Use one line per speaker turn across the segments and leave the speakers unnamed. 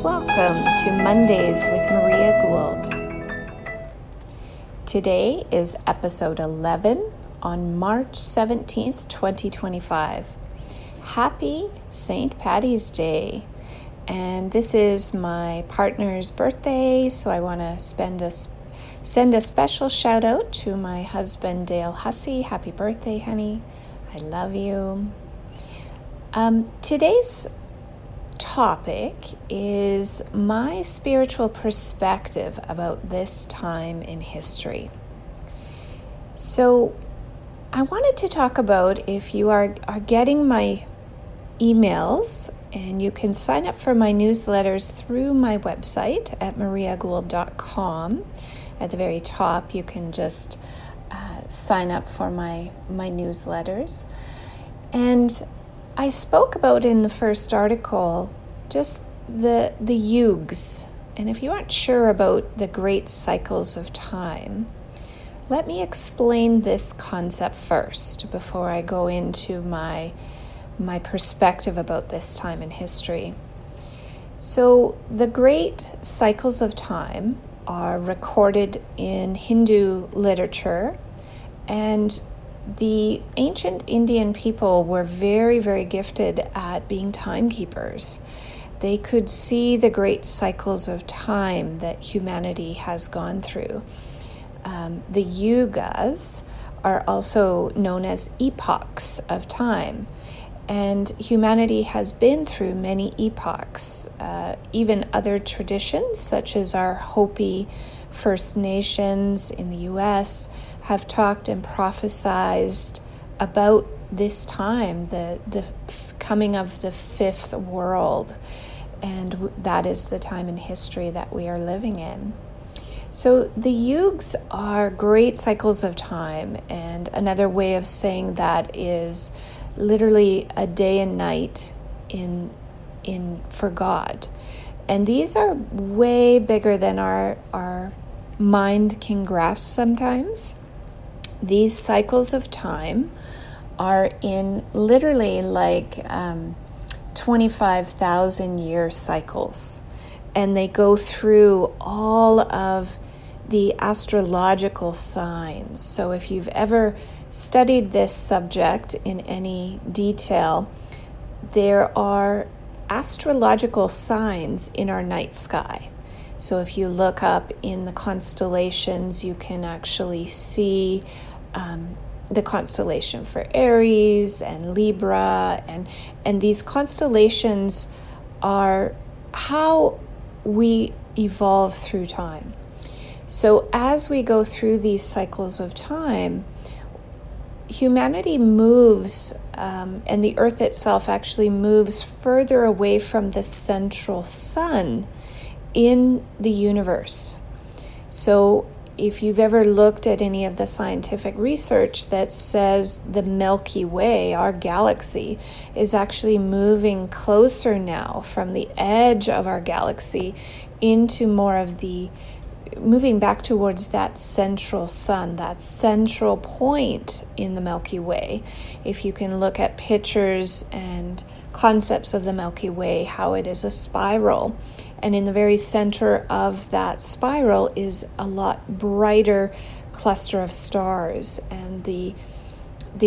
Welcome to Mondays with Maria Gould. Today is episode 11 on March 17th, 2025. Happy St. Paddy's Day. And this is my partner's birthday, so I want to send a special shout out to my husband, Dale Hussey. Happy birthday, honey. I love you. Today's topic is my spiritual perspective about this time in history. So I wanted to talk about, if you are getting my emails, and you can sign up for my newsletters through my website at mariagould.com. At the very top, you can just sign up for my newsletters. And I spoke about in the first article just the yugs. And if you aren't sure about the great cycles of time, let me explain this concept first before I go into my perspective about this time in history. So the great cycles of time are recorded in Hindu literature, and the ancient Indian people were very, very gifted at being timekeepers. They could see the great cycles of time that humanity has gone through. The yugas are also known as epochs of time. And humanity has been through many epochs. Even other traditions, such as our Hopi First Nations in the U.S., have talked and prophesized about this time, the coming of the fifth world. And that is the time in history that we are living in. So the yugs are great cycles of time. And another way of saying that is literally a day and night in for God. And these are way bigger than our mind can grasp sometimes. These cycles of time are in literally like 25,000 year cycles. And they go through all of the astrological signs. So if you've ever studied this subject in any detail, there are astrological signs in our night sky. So if you look up in the constellations, you can actually see the constellation for Aries and Libra, and these constellations are how we evolve through time. So as we go through these cycles of time, humanity moves, and the earth itself actually moves further away from the central sun in the universe. So if you've ever looked at any of the scientific research that says the Milky Way, our galaxy, is actually moving closer now from the edge of our galaxy into more of moving back towards that central sun, that central point in the Milky Way. If you can look at pictures and concepts of the Milky Way, how it is a spiral. And in the very center of that spiral is a lot brighter cluster of stars. And the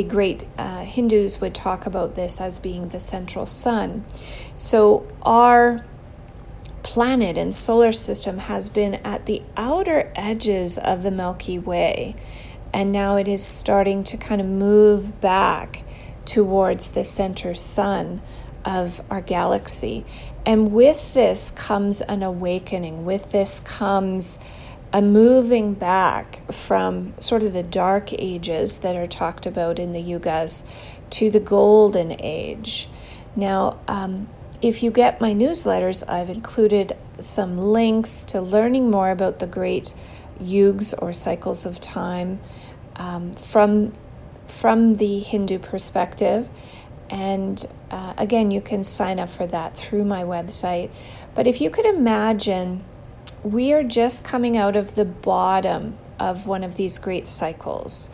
great Hindus would talk about this as being the central sun. So our planet and solar system has been at the outer edges of the Milky Way, and now it is starting to kind of move back towards the center sun of our galaxy. And with this comes an awakening. With this comes a moving back from sort of the dark ages that are talked about in the yugas to the golden age. Now, if you get my newsletters, I've included some links to learning more about the great yugs or cycles of time from the Hindu perspective. And again, you can sign up for that through my website. But if you could imagine, we are just coming out of the bottom of one of these great cycles.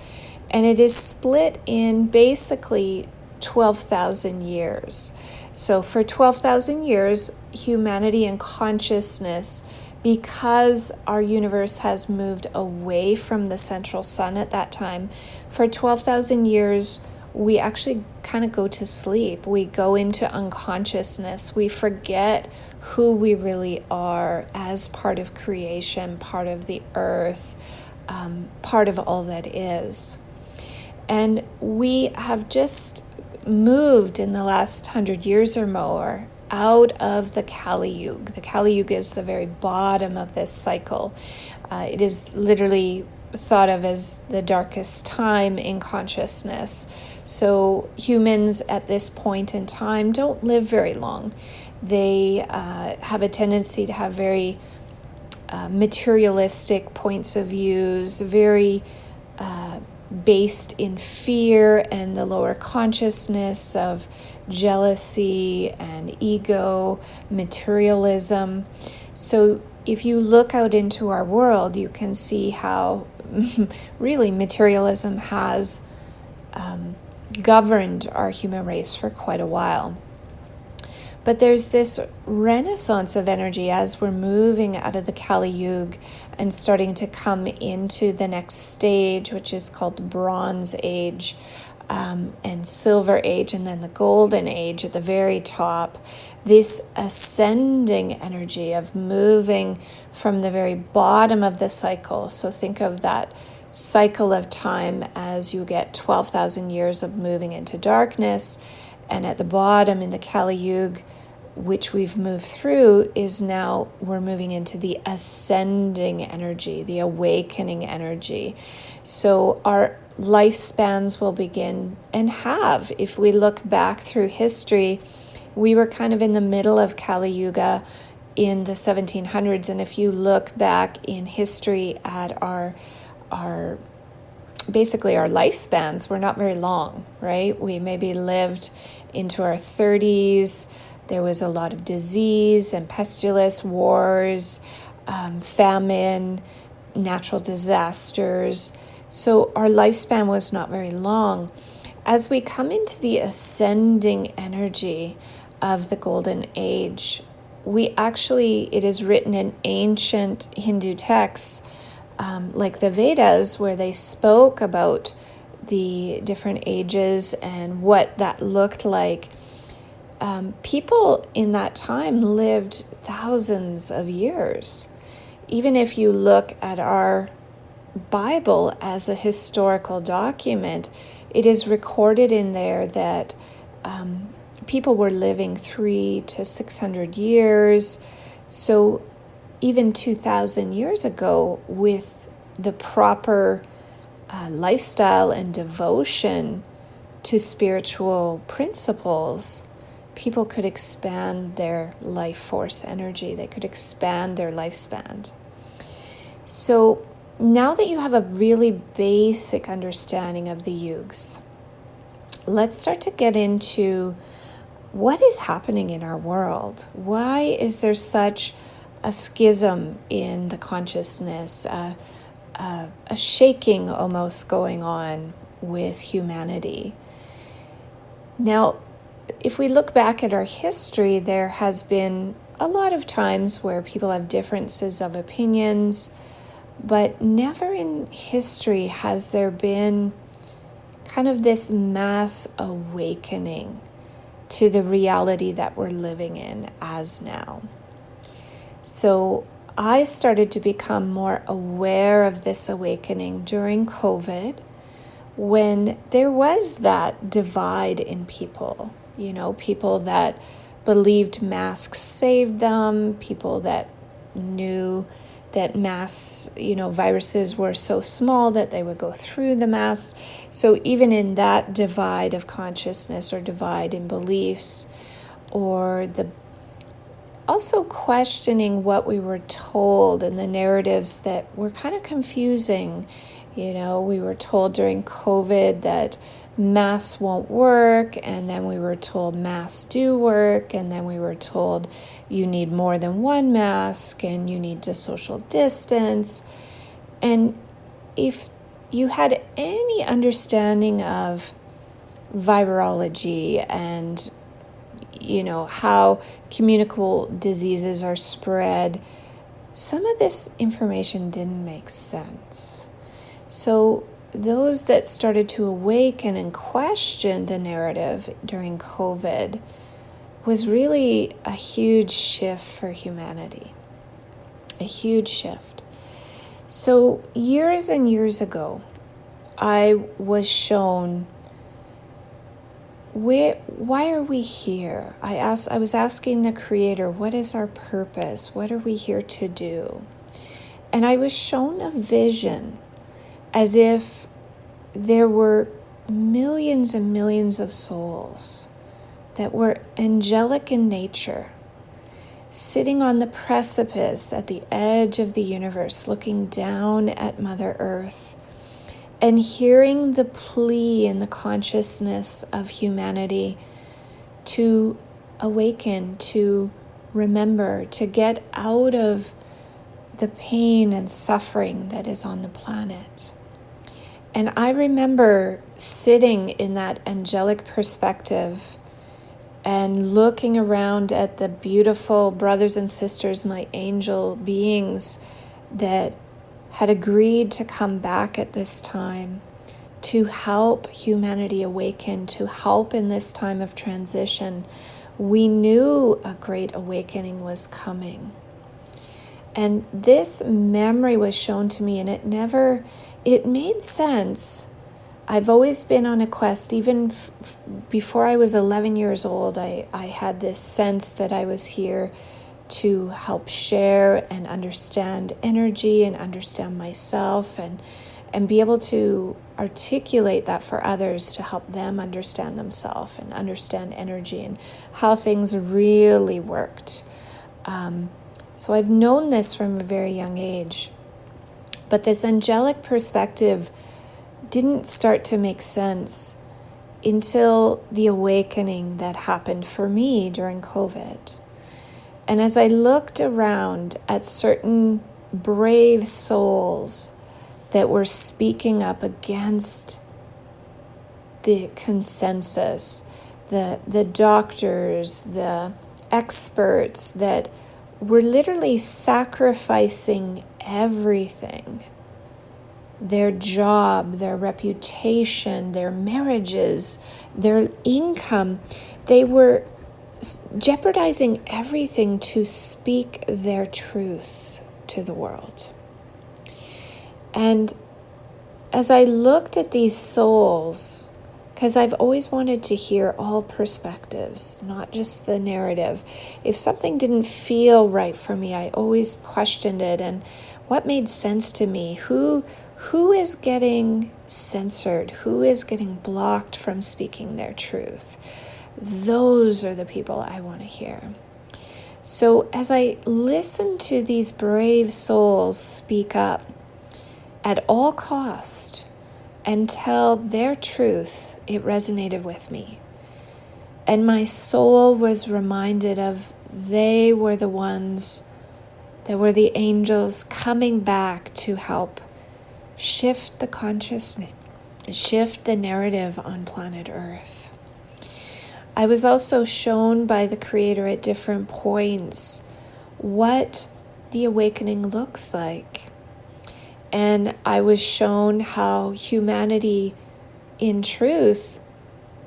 And it is split in basically 12,000 years. So for 12,000 years, humanity and consciousness, because our universe has moved away from the central sun at that time, for 12,000 years, we actually kind of go to sleep. We go into unconsciousness. We forget who we really are as part of creation, part of the earth, part of all that is. And we have just moved in the last 100 years or more out of the Kali Yuga. The Kali Yuga is the very bottom of this cycle. It is literally thought of as the darkest time in consciousness. So humans at this point in time don't live very long. They have a tendency to have very materialistic points of views, very based in fear and the lower consciousness of jealousy and ego, materialism. So if you look out into our world, you can see how really materialism has governed our human race for quite a while. But there's this renaissance of energy as we're moving out of the Kali Yuga and starting to come into the next stage, which is called the Bronze Age, and Silver Age, and then the Golden Age at the very top. This ascending energy of moving from the very bottom of the cycle. So think of that cycle of time as you get 12,000 years of moving into darkness, and at the bottom in the Kali Yuga, which we've moved through, is now we're moving into the ascending energy, the awakening energy. So our lifespans will begin and have, if we look back through history, we were kind of in the middle of Kali Yuga in the 1700s. And if you look back in history at our basically our lifespans were not very long, right? We maybe lived into our 30s. There was a lot of disease and pestilence, wars, famine, natural disasters. So our lifespan was not very long. As we come into the ascending energy of the Golden Age, it is written in ancient Hindu texts, like the Vedas, where they spoke about the different ages and what that looked like. People in that time lived thousands of years. Even if you look at our Bible as a historical document, it is recorded in there that people were living 300 to 600 years. So even 2,000 years ago, with the proper lifestyle and devotion to spiritual principles, people could expand their life force energy. They could expand their lifespan. So now that you have a really basic understanding of the yugas, let's start to get into what is happening in our world. Why is there such a schism in the consciousness, a shaking almost going on with humanity? Now, if we look back at our history, there has been a lot of times where people have differences of opinions, but never in history has there been kind of this mass awakening to the reality that we're living in as now. So I started to become more aware of this awakening during COVID, when there was that divide in people. You know, people that believed masks saved them, people that knew that viruses were so small that they would go through the masks. So even in that divide of consciousness or divide in beliefs, or also questioning what we were told and the narratives that were kind of confusing. You know, we were told during COVID that masks won't work, and then we were told masks do work, and then we were told you need more than one mask and you need to social distance. And if you had any understanding of virology and, how communicable diseases are spread, some of this information didn't make sense. So those that started to awaken and question the narrative during COVID was really a huge shift for humanity, a huge shift. So years and years ago, I was shown, why are we here? I was asking the Creator, what is our purpose? What are we here to do? And I was shown a vision as if there were millions and millions of souls that were angelic in nature, sitting on the precipice at the edge of the universe, looking down at Mother Earth and hearing the plea in the consciousness of humanity to awaken, to remember, to get out of the pain and suffering that is on the planet. And I remember sitting in that angelic perspective and looking around at the beautiful brothers and sisters, my angel beings that had agreed to come back at this time to help humanity awaken, to help in this time of transition. We knew a great awakening was coming. And this memory was shown to me, and it made sense. I've always been on a quest. Even before I was 11 years old, I had this sense that I was here to help share and understand energy and understand myself and be able to articulate that for others to help them understand themselves and understand energy and how things really worked. So I've known this from a very young age. But this angelic perspective didn't start to make sense until the awakening that happened for me during COVID. And as I looked around at certain brave souls that were speaking up against the consensus, the doctors, the experts that were literally sacrificing everything, their job, their reputation, their marriages, their income, they were jeopardizing everything to speak their truth to the world. And as I looked at these souls, because I've always wanted to hear all perspectives, not just the narrative. If something didn't feel right for me, I always questioned it and what made sense to me. Who is getting censored? Who is getting blocked from speaking their truth? Those are the people I want to hear. So as I listened to these brave souls speak up at all cost and tell their truth, it resonated with me. And my soul was reminded of they were the ones that were the angels coming back to help shift the consciousness, shift the narrative on planet Earth. I was also shown by the Creator at different points what the awakening looks like. And I was shown how humanity, in truth,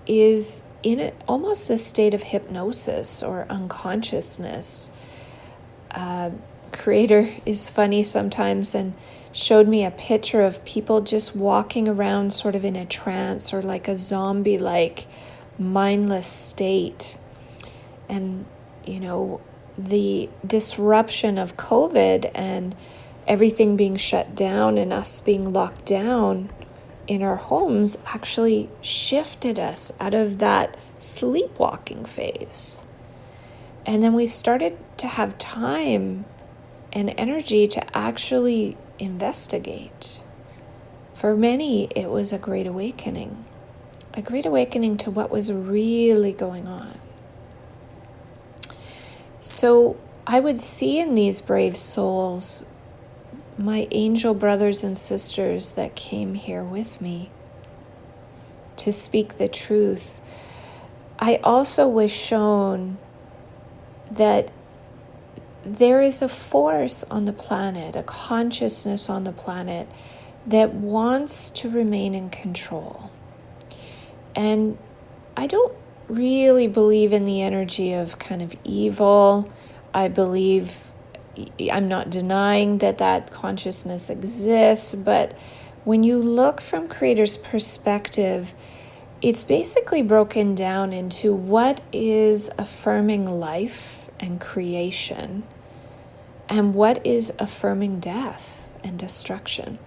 is in almost a state of hypnosis or unconsciousness. Creator is funny sometimes and showed me a picture of people just walking around sort of in a trance or like a zombie-like mindless state. And, the disruption of COVID and everything being shut down and us being locked down in our homes actually shifted us out of that sleepwalking phase. And then we started to have time and energy to actually investigate. For many, it was a great awakening to what was really going on. So I would see in these brave souls my angel brothers and sisters that came here with me to speak the truth, I also was shown that there is a force on the planet, a consciousness on the planet that wants to remain in control. And I don't really believe in the energy of kind of evil. I'm not denying that consciousness exists, but when you look from Creator's perspective, it's basically broken down into what is affirming life and creation and what is affirming death and destruction.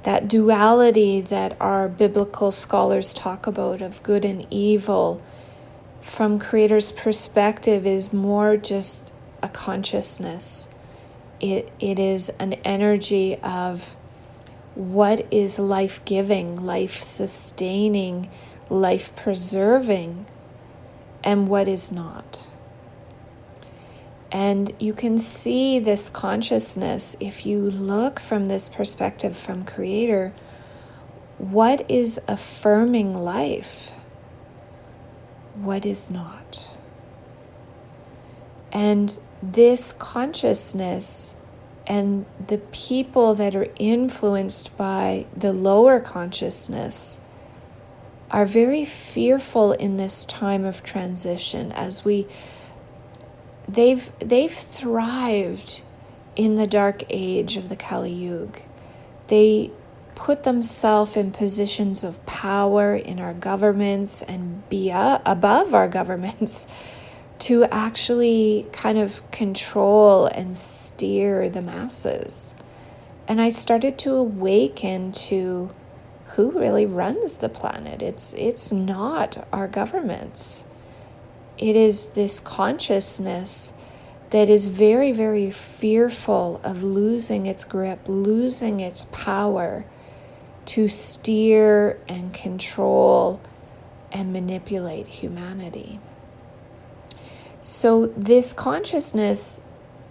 That duality that our biblical scholars talk about of good and evil, from Creator's perspective, is more just a consciousness. It is an energy of what is life-giving, life-sustaining, life-preserving, and what is not. And you can see this consciousness if you look from this perspective from Creator. What is affirming life? What is not? And this consciousness and the people that are influenced by the lower consciousness are very fearful in this time of transition as they've thrived in the dark age of the Kali Yuga. They put themselves in positions of power in our governments and above our governments to actually kind of control and steer the masses. And I started to awaken to who really runs the planet. It's not our governments. It is this consciousness that is very, very fearful of losing its grip, losing its power to steer and control and manipulate humanity. So this consciousness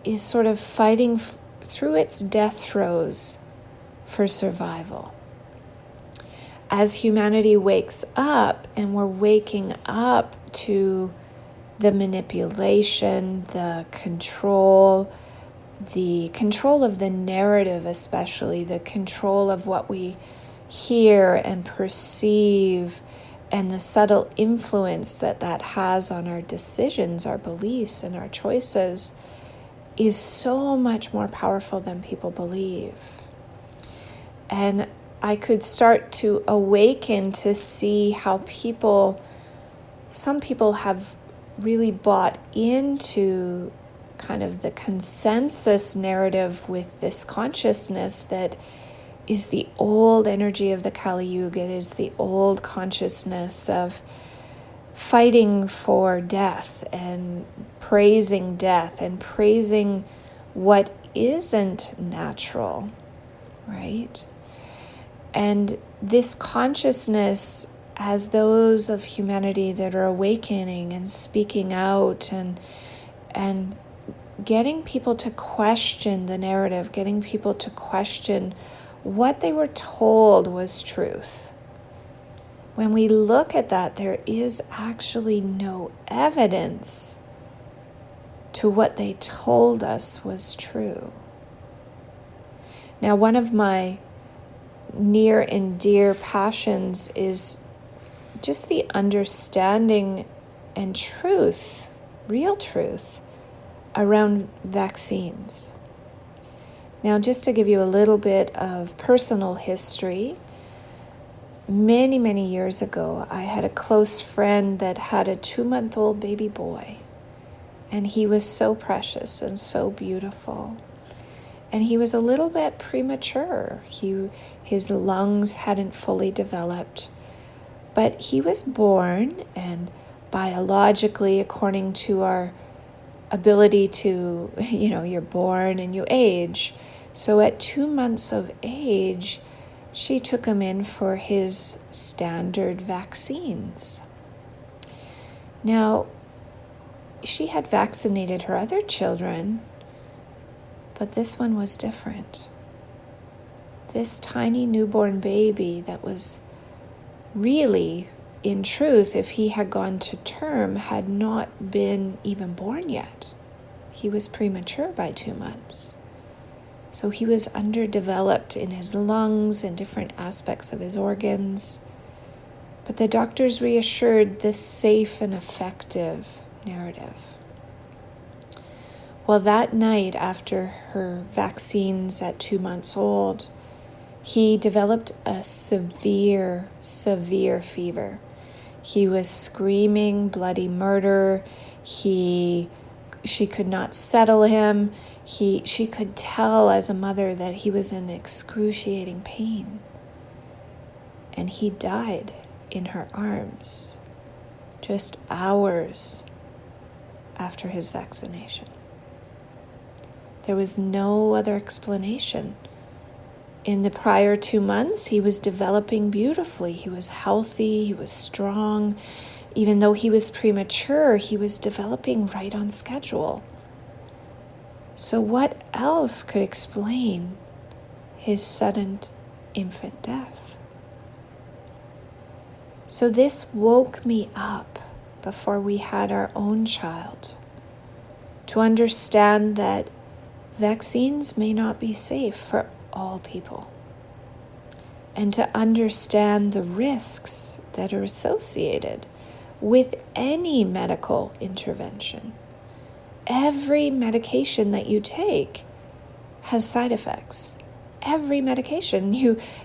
is sort of fighting through its death throes for survival. As humanity wakes up, and we're waking up to the manipulation, the control of the narrative, especially the control of what we hear and perceive, and the subtle influence that has on our decisions, our beliefs, and our choices is so much more powerful than people believe. And I could start to awaken to see how some people have really bought into kind of the consensus narrative with this consciousness that is the old energy of the Kali Yuga. It is the old consciousness of fighting for death and praising what isn't natural, right? And this consciousness, as those of humanity that are awakening and speaking out and getting people to question the narrative, getting people to question what they were told was truth. When we look at that, there is actually no evidence to what they told us was true. Now, one of my near and dear passions is just the understanding and truth, real truth, around vaccines. Now, just to give you a little bit of personal history, many, many years ago, I had a close friend that had a 2-month-old baby boy, and he was so precious and so beautiful. And he was a little bit premature. His lungs hadn't fully developed, but he was born, and biologically, according to our ability to, you're born and you age. So at 2 months of age, she took him in for his standard vaccines. Now, she had vaccinated her other children, but this one was different. This tiny newborn baby that was really, in truth, if he had gone to term, had not been even born yet. He was premature by 2 months. So he was underdeveloped in his lungs and different aspects of his organs. But the doctors reassured this safe and effective narrative. Well, that night after her vaccines at 2 months old, he developed a severe, severe fever. He was screaming bloody murder. She could not settle him. She could tell as a mother that he was in excruciating pain. And he died in her arms just hours after his vaccination. There was no other explanation. In the prior 2 months, he was developing beautifully. He was healthy, he was strong. Even though he was premature, he was developing right on schedule. So what else could explain his sudden infant death? So this woke me up before we had our own child to understand that vaccines may not be safe for all people, and to understand the risks that are associated with any medical intervention. Every medication that you take has side effects. Every medication.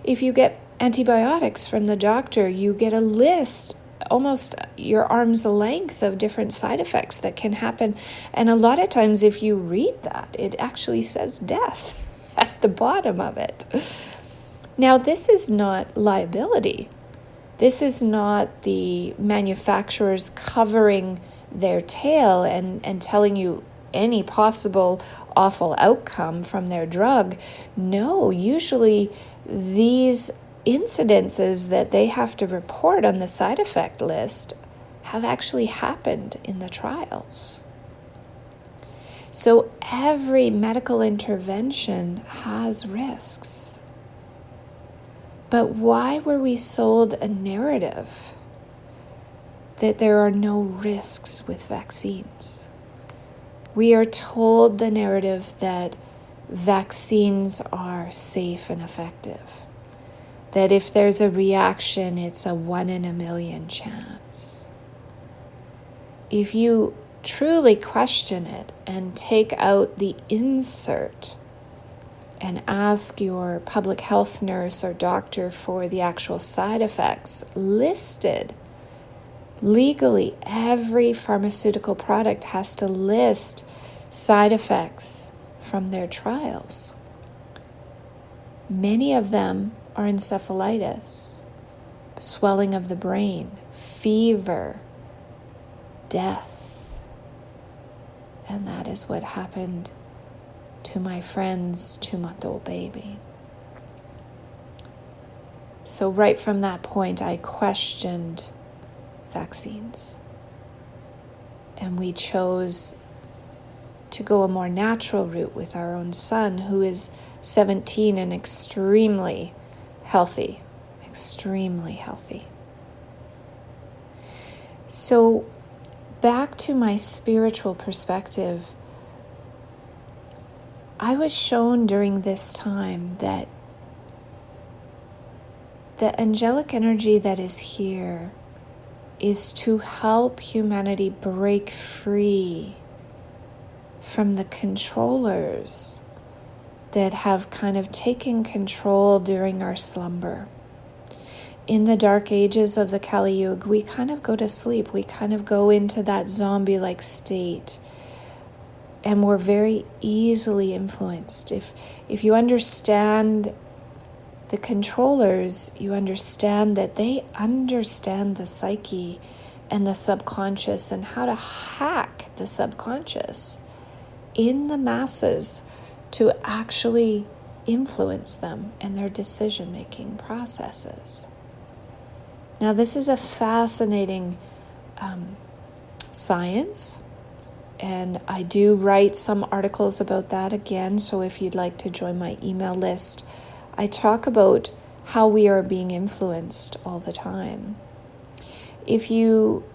If you get antibiotics from the doctor, you get a list, almost your arm's length, of different side effects that can happen. And a lot of times if you read that, it actually says death at the bottom of it. Now, this is not liability. This is not the manufacturers covering their tail and telling you any possible awful outcome from their drug. No, usually these incidences that they have to report on the side effect list have actually happened in the trials. So every medical intervention has risks. But why were we sold a narrative that there are no risks with vaccines? We are told the narrative that vaccines are safe and effective, that if there's a reaction, it's a 1 in a million chance. If you truly question it and take out the insert and ask your public health nurse or doctor for the actual side effects listed, legally, every pharmaceutical product has to list side effects from their trials. Many of them are encephalitis, swelling of the brain, fever, death. And that is what happened to my friend's 2-month-old baby. So right from that point, I questioned vaccines. And we chose to go a more natural route with our own son, who is 17 and extremely healthy. So back to my spiritual perspective, I was shown during this time that the angelic energy that is here is to help humanity break free from the controllers that have kind of taken control during our slumber. In the dark ages of the Kali Yuga, we kind of go to sleep. We kind of go into that zombie-like state. And we're very easily influenced. If you understand the controllers, you understand that they understand the psyche and the subconscious and how to hack the subconscious in the masses to actually influence them and their decision-making processes. Now, this is a fascinating science, and I do write some articles about that again, so if you'd like to join my email list, I talk about how we are being influenced all the time. If you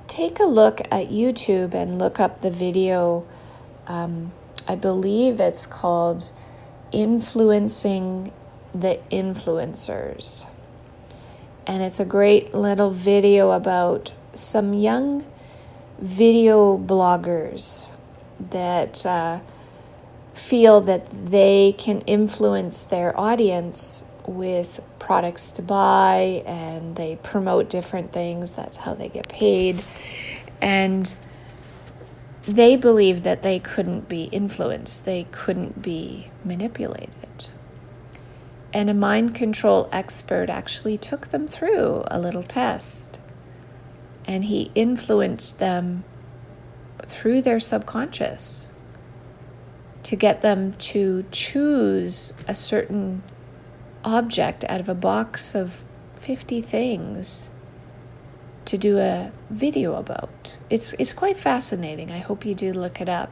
take a look at YouTube and look up the video, I believe it's called Influencing the Influencers. And it's a great little video about some young video bloggers that feel that they can influence their audience with products to buy, and they promote different things. That's how they get paid. And they believe that they couldn't be influenced, they couldn't be manipulated. And a mind control expert actually took them through a little test, and he influenced them through their subconscious to get them to choose a certain object out of a box of 50 things to do a video about. It's quite fascinating. I hope you do look it up.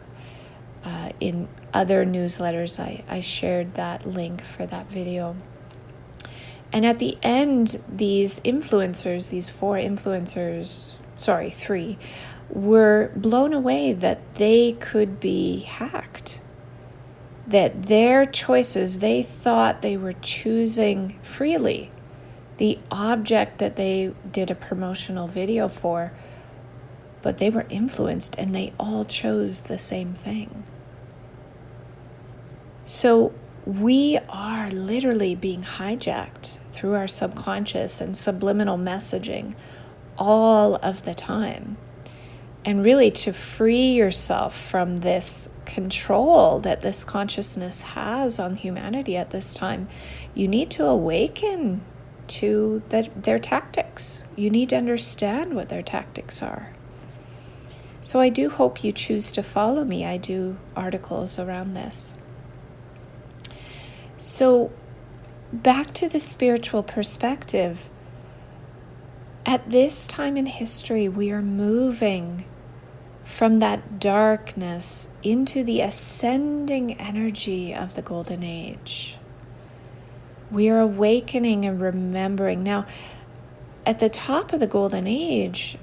In other newsletters, I shared that link for that video. And at the end, these influencers, these three, were blown away that they could be hacked. That their choices, they thought they were choosing freely the object that they did a promotional video for, but they were influenced and they all chose the same thing. So we are literally being hijacked through our subconscious and subliminal messaging all of the time. And really, to free yourself from this control that this consciousness has on humanity at this time, you need to awaken to their tactics. You need to understand what their tactics are. So I do hope you choose to follow me. I do articles around this. So back to the spiritual perspective. At this time in history, we are moving from that darkness into the ascending energy of the Golden Age. We are awakening and remembering. Now, at the top of the Golden Age,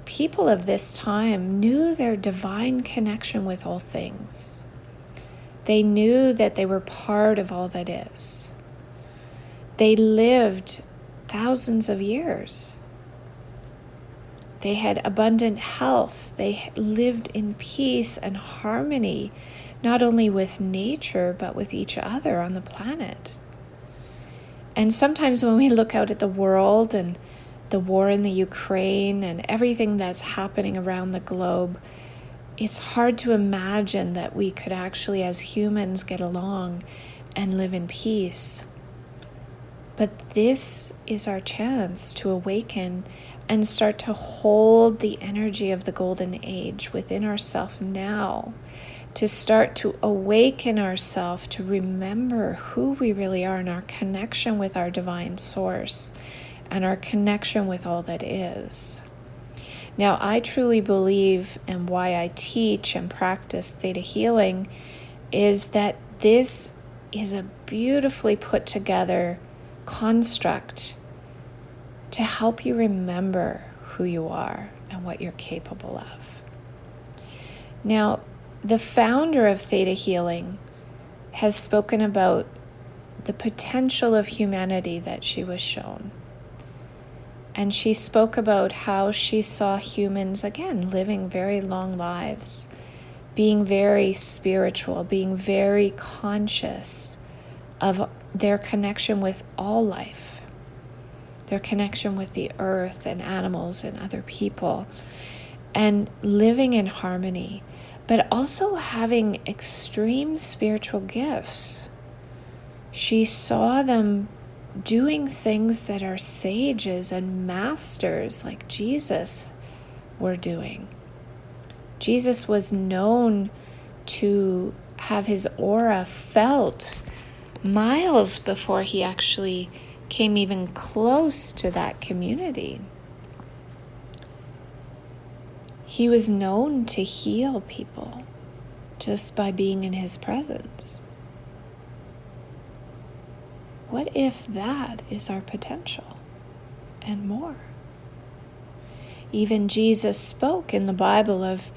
people of this time knew their divine connection with all things. They knew that they were part of all that is. They lived thousands of years. They had abundant health. They lived in peace and harmony, not only with nature, but with each other on the planet. And sometimes when we look out at the world and the war in the Ukraine and everything that's happening around the globe, it's hard to imagine that we could actually, as humans, get along and live in peace. But this is our chance to awaken and start to hold the energy of the Golden Age within ourselves now, to start to awaken ourselves to remember who we really are and our connection with our divine source and our connection with all that is. Now, I truly believe, and why I teach and practice theta healing, is that this is a beautifully put together construct to help you remember who you are and what you're capable of. Now, the founder of theta healing has spoken about the potential of humanity that she was shown. And she spoke about how she saw humans, again, living very long lives, being very spiritual, being very conscious of their connection with all life, their connection with the earth and animals and other people, and living in harmony, but also having extreme spiritual gifts. She saw them doing things that our sages and masters like Jesus were doing. Jesus was known to have his aura felt miles before he actually came even close to that community. He was known to heal people just by being in his presence. what if that is our potential and more? Even Jesus spoke in the Bible of,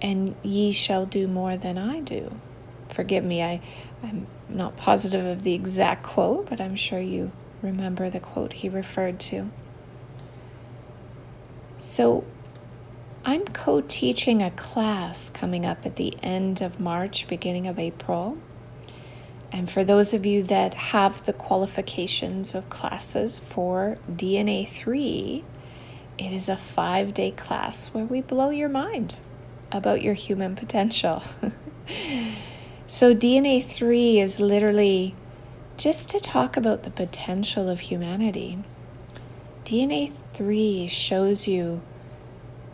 and ye shall do more than I do. Forgive me, I'm not positive of the exact quote, but I'm sure you remember the quote he referred to. So I'm co-teaching a class coming up at the end of March, beginning of April. And for those of you that have the qualifications of classes for DNA 3, it is a 5-day class where we blow your mind about your human potential. So DNA 3 is literally just to talk about the potential of humanity. DNA 3 shows you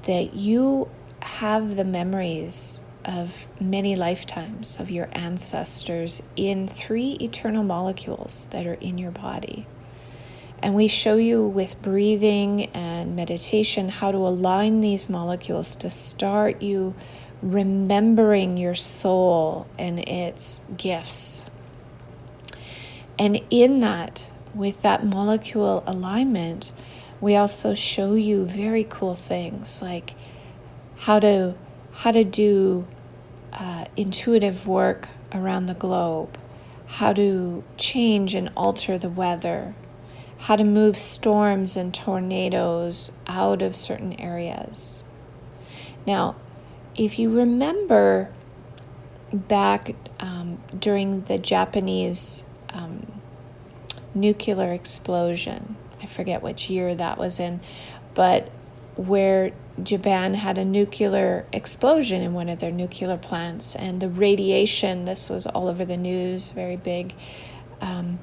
that you have the memories of many lifetimes of your ancestors in 3 eternal molecules that are in your body. And we show you with breathing and meditation how to align these molecules to start you remembering your soul and its gifts. And in that, with that molecule alignment, we also show you very cool things like how to do intuitive work around the globe, how to change and alter the weather, how to move storms and tornadoes out of certain areas. Now, if you remember back during the Japanese nuclear explosion, I forget which year that was in, but where Japan had a nuclear explosion in one of their nuclear plants, and the radiation, this was all over the news, very big, and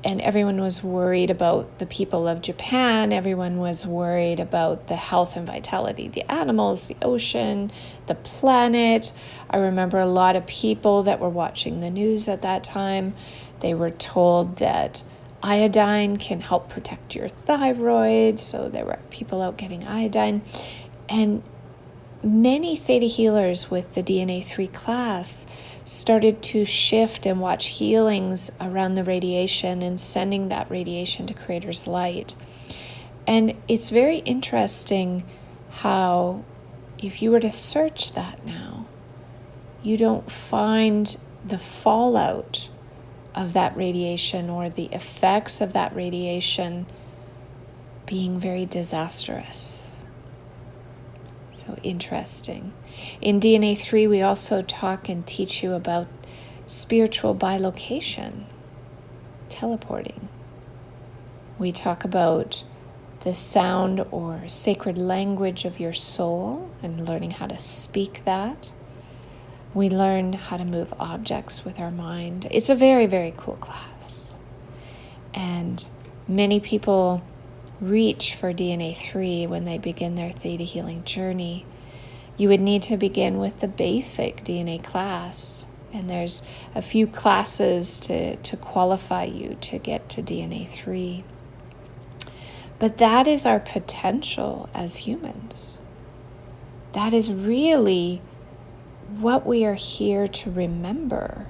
everyone was worried about the people of Japan. Everyone was worried about the health and vitality, the animals, the ocean, the planet. I remember a lot of people that were watching the news at that time. They were told that iodine can help protect your thyroid. So there were people out getting iodine. And many theta healers with the DNA 3 class started to shift and watch healings around the radiation and sending that radiation to Creator's light. And it's very interesting how, if you were to search that now, you don't find the fallout of that radiation or the effects of that radiation being very disastrous. So interesting. In DNA 3, we also talk and teach you about spiritual bilocation, teleporting. We talk about the sound or sacred language of your soul and learning how to speak that. We learn how to move objects with our mind. It's a very, very cool class. And many people reach for DNA 3 when they begin their theta healing journey. You would need to begin with the basic DNA class. And there's a few classes to qualify you to get to DNA 3. But that is our potential as humans. That is really what we are here to remember,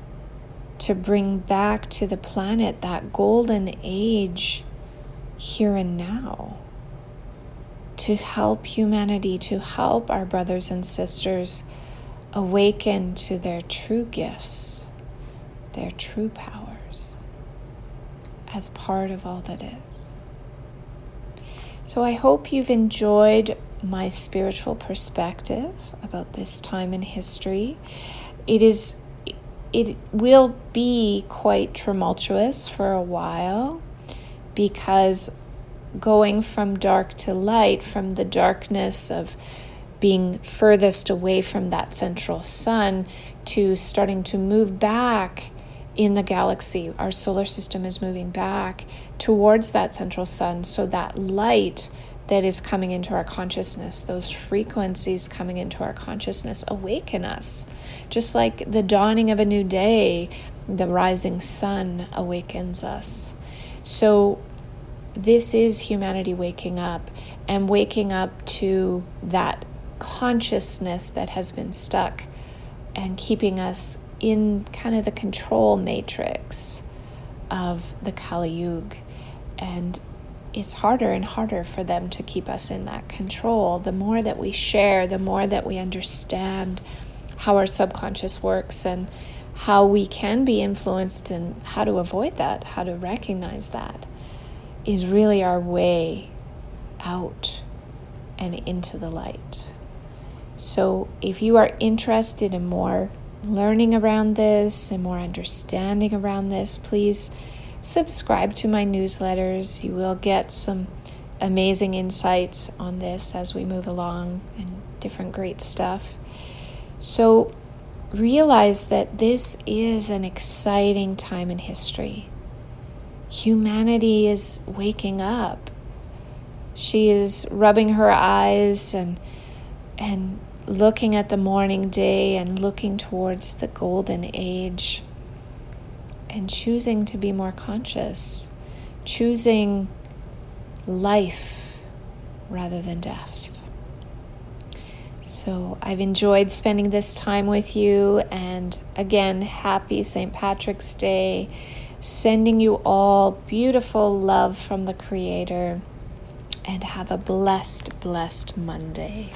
to bring back to the planet that golden age here and now, to help humanity, to help our brothers and sisters awaken to their true gifts, their true powers, as part of all that is. So I hope you've enjoyed my spiritual perspective about this time in history. It will be quite tumultuous for a while, because going from dark to light, from the darkness of being furthest away from that central sun to starting to move back in the galaxy, our solar system is moving back towards that central sun, so that light that is coming into our consciousness, those frequencies coming into our consciousness, awaken us. Just like the dawning of a new day, the rising sun awakens us. So this is humanity waking up, and waking up to that consciousness that has been stuck and keeping us in kind of the control matrix of the Kali Yuga. And it's harder and harder for them to keep us in that control. The more that we share, the more that we understand how our subconscious works and how we can be influenced and how to avoid that, how to recognize that, is really our way out and into the light. So if you are interested in more learning around this and more understanding around this, please subscribe to my newsletters. You will get some amazing insights on this as we move along and different great stuff. So realize that this is an exciting time in history. Humanity is waking up. She is rubbing her eyes and looking at the morning day and looking towards the golden age and choosing to be more conscious, choosing life rather than death. So I've enjoyed spending this time with you, and again, happy St. Patrick's Day. Sending you all beautiful love from the Creator, and have a blessed, blessed Monday.